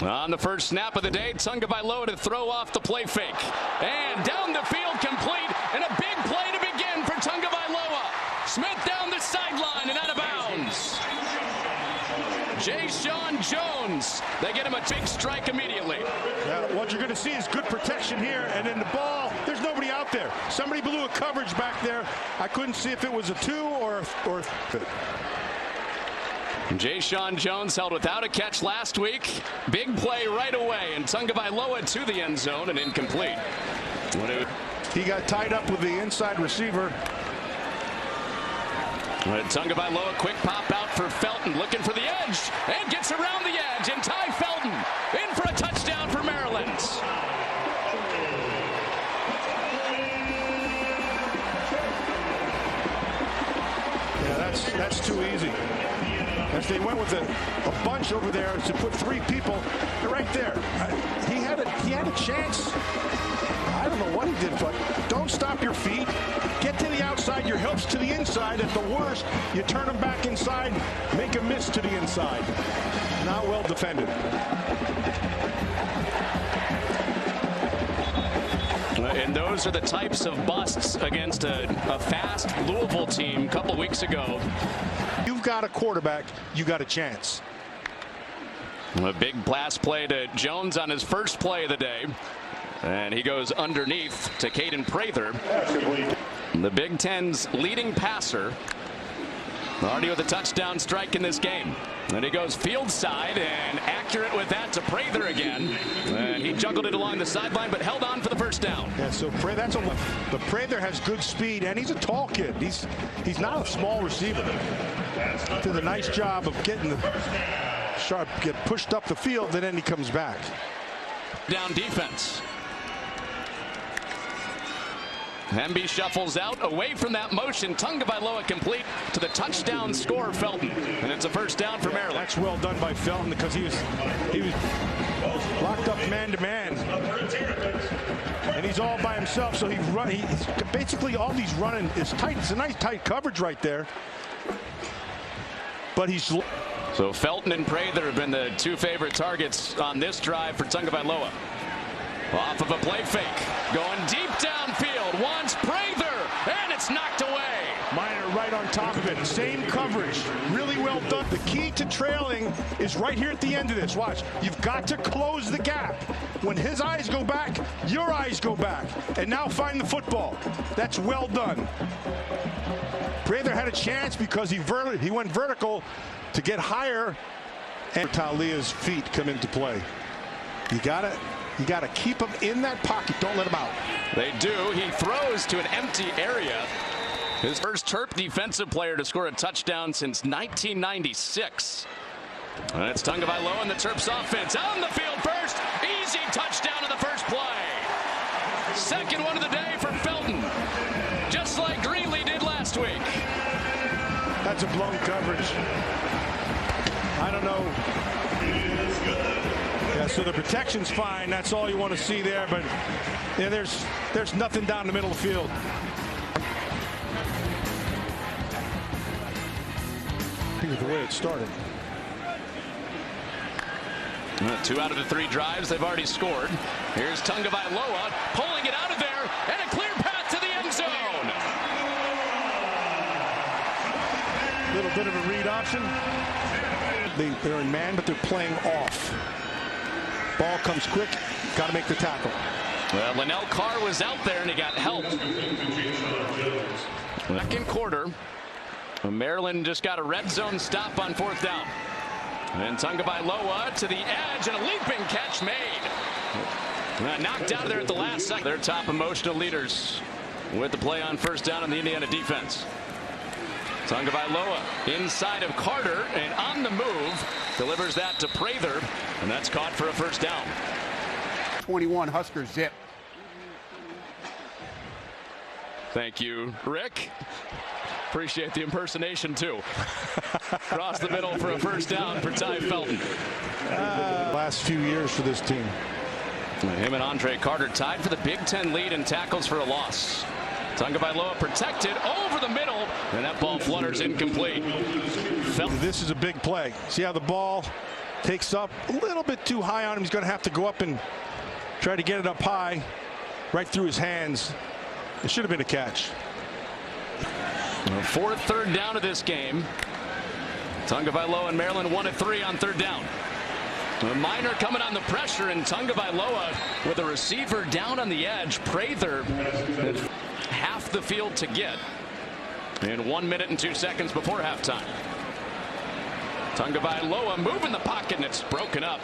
On the first snap of the day, Tagovailoa to throw off the play fake. And down the field complete, and a big play to begin for Tagovailoa. Smith down the sideline and out of bounds. Sean Jones, they get him a big strike immediately. What you're going to see is good protection here, and then the ball, there's nobody out there. Somebody blew a coverage back there. I couldn't see if it was a 2 or Sean Jones held without a catch last week. Big play right away, and Tagovailoa to the end zone and incomplete. He got tied up with the inside receiver. Tagovailoa, quick pop out for Felton, looking for the edge, and gets around the edge, and Ty Felton in for a touchdown for Maryland. Yeah, that's too easy. As they went with a bunch over there to put 3 people right there. He had a chance. I don't know what he did, but don't stop your feet. Get to the outside, your hips to the inside. At the worst, you turn them back inside, make a miss to the inside. Not well defended. And those are the types of busts against a fast Louisville team a couple weeks ago. You've got a quarterback, you got a chance. A big pass play to Jones on his first play of the day. And he goes underneath to Caden Prather. The Big Ten's leading passer. Already with a touchdown strike in this game. And he goes field side and accurate with that to Prather again. And he juggled it along the sideline but held on for the first down. Yeah, so but Prather has good speed and he's a tall kid. He's not a small receiver. Did a nice job of getting the sharp, get pushed up the field, and then he comes back. Down defense. Hemby shuffles out away from that motion. Tagovailoa complete to the touchdown scorer Felton, and it's a first down for Maryland. That's well done by Felton because he was locked up man to man, and he's all by himself. So he's basically all he's running is tight. It's a nice tight coverage right there, but he's. So Felton and Prather have been the 2 favorite targets on this drive for Tagovailoa. Off of a play fake, going deep downfield, wants Prather, and it's knocked away. Minor right on top of it, same coverage, really well done. The key to trailing is right here at the end of this. Watch, you've got to close the gap. When his eyes go back, your eyes go back, and now find the football. That's well done. Prather had a chance because he went vertical to get higher, and Taulia's feet come into play. You got to keep him in that pocket. Don't let him out. They do. He throws to an empty area. His first Terp defensive player to score a touchdown since 1996. And it's Tagovailoa and the Terps offense on the field first. Easy touchdown in the first play. Second one of the day for Felton. Just like Greenlee did last week. That's a blown coverage. I don't know. Yeah, so the protection's fine. That's all you want to see there. But yeah, there's nothing down the middle of the field. I think of the way it started. 2 out of the 3 drives they've already scored. Here's Tagovailoa pulling it out of there, and a clear path to the end zone. Little bit of a read option. They're in man, but they're playing off. Ball comes quick. Got to make the tackle. Well, Linnell Carr was out there, and he got help. Second quarter. Maryland just got a red zone stop on 4th down. And Tagovailoa to the edge, and a leaping catch made. Knocked out of there at the last second. Their top emotional leaders with the play on 1st down on the Indiana defense. Tagovailoa inside of Carter and on the move, delivers that to Prather, and that's caught for a 1st down. 21 Husker zip. Thank you, Rick. Appreciate the impersonation too. Across the middle for a 1st down for Ty Felton. Last few years for this team. Him and Andre Carter tied for the Big Ten lead in tackles for a loss. Tagovailoa protected over the middle, and that ball flutters incomplete. This is a big play. See how the ball Takes up a little bit too high on him. He's going to have to go up and try to get it up high, right through his hands. It should have been a catch. Fourth third down of this game. Tagovailoa and Maryland 1 of 3 on third down. Minor coming on the pressure, and Tagovailoa with a receiver down on the edge. Prather half the field to get in 1 minute and 2 seconds before halftime. Tagovailoa moving the pocket, and it's broken up.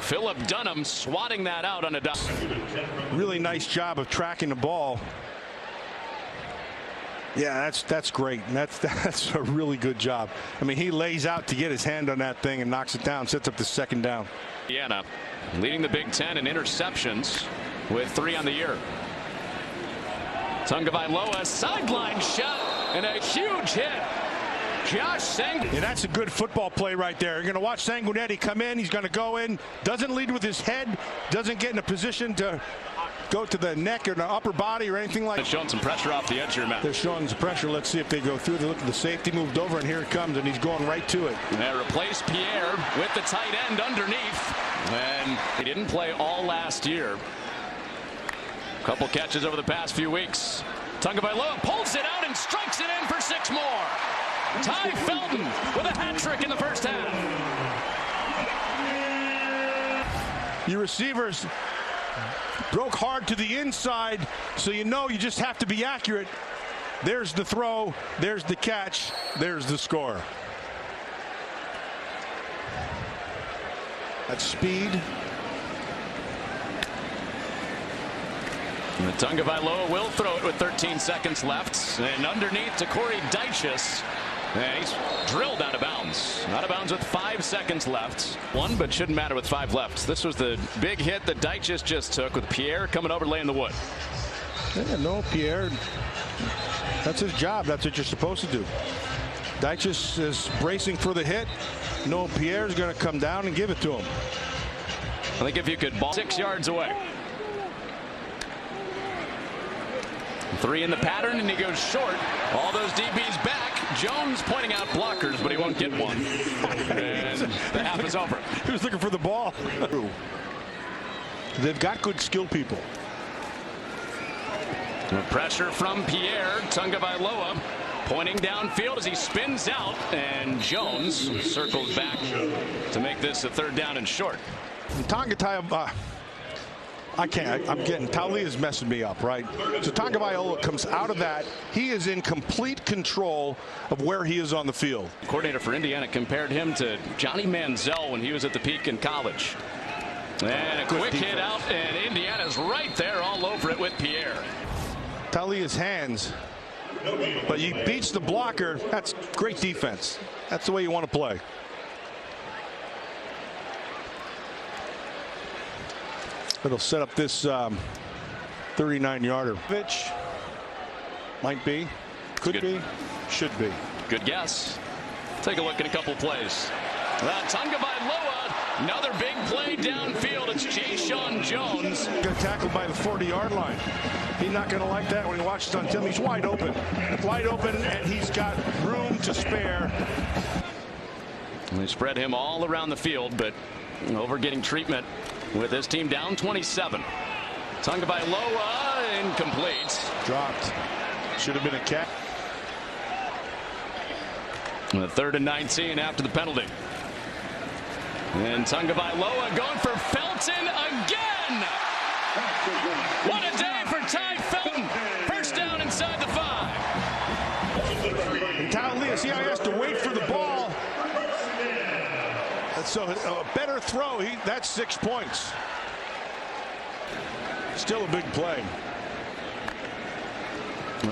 Philip Dunham swatting that out on a dot. Really nice job of tracking the ball. Yeah, that's great. And that's a really good job. I mean, he lays out to get his hand on that thing and knocks it down, sets up the second down. Indiana leading the Big Ten in interceptions with 3 on the year. Tagovailoa sideline shot and a huge hit. Josh Sanguinetti. Yeah, that's a good football play right there. You're going to watch Sanguinetti come in. He's going to go in, doesn't lead with his head, doesn't get in a position to go to the neck or the upper body or anything like that. Showing some pressure off the edge here, Matt. They're showing some pressure. Let's see if they go through. They look at the safety moved over, and here it comes, and he's going right to it. They replace Pierre with the tight end underneath, and he didn't play all last year. A couple catches over the past few weeks. Tagovailoa pulls it out and strikes it in for 6 more. Ty Felton with a hat trick in the first half. Your receivers broke hard to the inside, so you know you just have to be accurate. There's the throw, there's the catch, there's the score. At speed. And Tagovailoa will throw it with 13 seconds left, and underneath to Corey Dyches. And he's drilled out of bounds. Out of bounds with 5 seconds left. One, but shouldn't matter with 5 left. This was the big hit that Dyches just took with Pierre coming over laying the wood. Yeah, no, Pierre. That's his job. That's what you're supposed to do. Dyches is bracing for the hit. No, Pierre's going to come down and give it to him. I think if you could ball 6 yards away. 3 in the pattern, and he goes short. All those DBs back. Jones pointing out blockers, but he won't get one. And the half is over. He was looking for the ball. They've got good skill people. Pressure from Pierre. Tagovailoa pointing downfield as he spins out, and Jones circles back to make this a third down and short. I'm getting Taulia is messing me up, right? So Tagovailoa comes out of that. He is in complete control of where he is on the field. Coordinator for Indiana compared him to Johnny Manziel when he was at the peak in college. And a quick hit out, and Indiana's right there all over it with Pierre. Taulia's hands, but he beats the blocker. That's great defense. That's the way you want to play. It'll set up this 39-yarder. Might be, could be, should be. Good guess. Take a look at a couple plays. Tagovailoa, another big play downfield. It's Jayshon Jones. Got tackled by the 40-yard line. He's not going to like that when he watches on film. He's wide open. Wide open, and he's got room to spare. They spread him all around the field, but over getting treatment with his team down 27. Tagovailoa incomplete. Dropped. Should have been a catch. The 3rd and 19 after the penalty. And Tagovailoa going for Felton again. What a day for Ty Felton. First down inside the 5. And Taulia, see how he has to wait for the ball. And so a better throw. That's 6 points. Still a big play.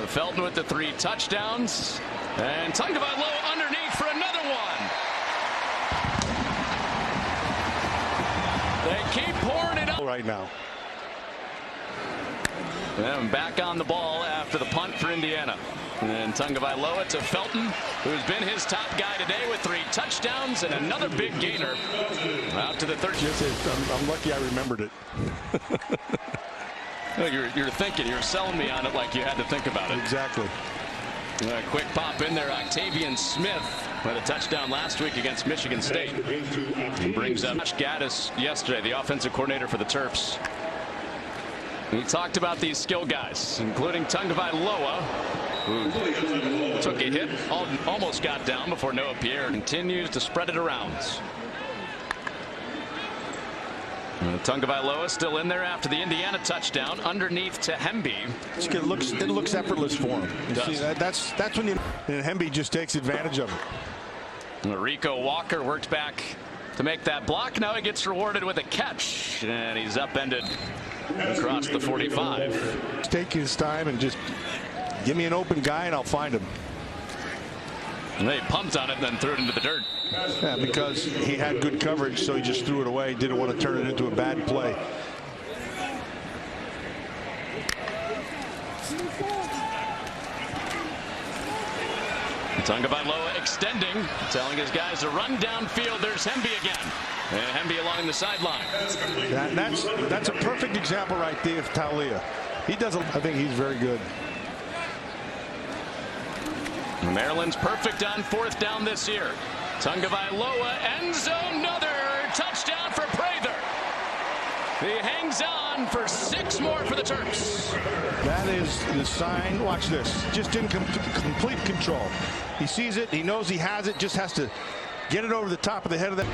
Felton with the 3 touchdowns. And Tagovailoa underneath for another one. They keep pouring it up right now. And back on the ball after the punt for Indiana. And Tagovailoa to Felton, who's been his top guy today with 3 touchdowns and another big gainer out to the 13th. I'm lucky I remembered it. You're thinking, you're selling me on it like you had to think about it. Exactly. Quick pop in there, Octavian Smith Had a touchdown last week against Michigan State. He brings up Gaddis yesterday, the offensive coordinator for the Terps. He talked about these skill guys, including Tagovailoa, who took a hit, almost got down before Noah Pierre continues to spread it around. Tagovailoa still in there after the Indiana touchdown, underneath to Hemby. It looks effortless for him. You see, that's when you, and Hemby just takes advantage of it. Rico Walker worked back to make that block. Now he gets rewarded with a catch, and he's upended across the 45. Take his time and just give me an open guy and I'll find him. And they pumped on it and then threw it into the dirt. Yeah, because he had good coverage, so he just threw it away. Didn't want to turn it into a bad play. Tagovailoa extending, telling his guys to run downfield. There's Hemby again. And Hemby along the sideline. That's a perfect example right there of Taulia. He doesn't. I think he's very good. Maryland's perfect on 4th down this year. Tagovailoa, end zone, another touchdown for Prather. He hangs on for 6 more for the Terps. That is the sign. Watch this. Just in complete control. He sees it. He knows he has it. Just has to get it over the top of the head of that.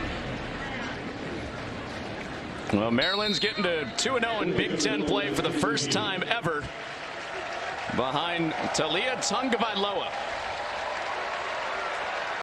Well, Maryland's getting to 2-0 in Big Ten play for the first time ever, behind Taulia Tagovailoa.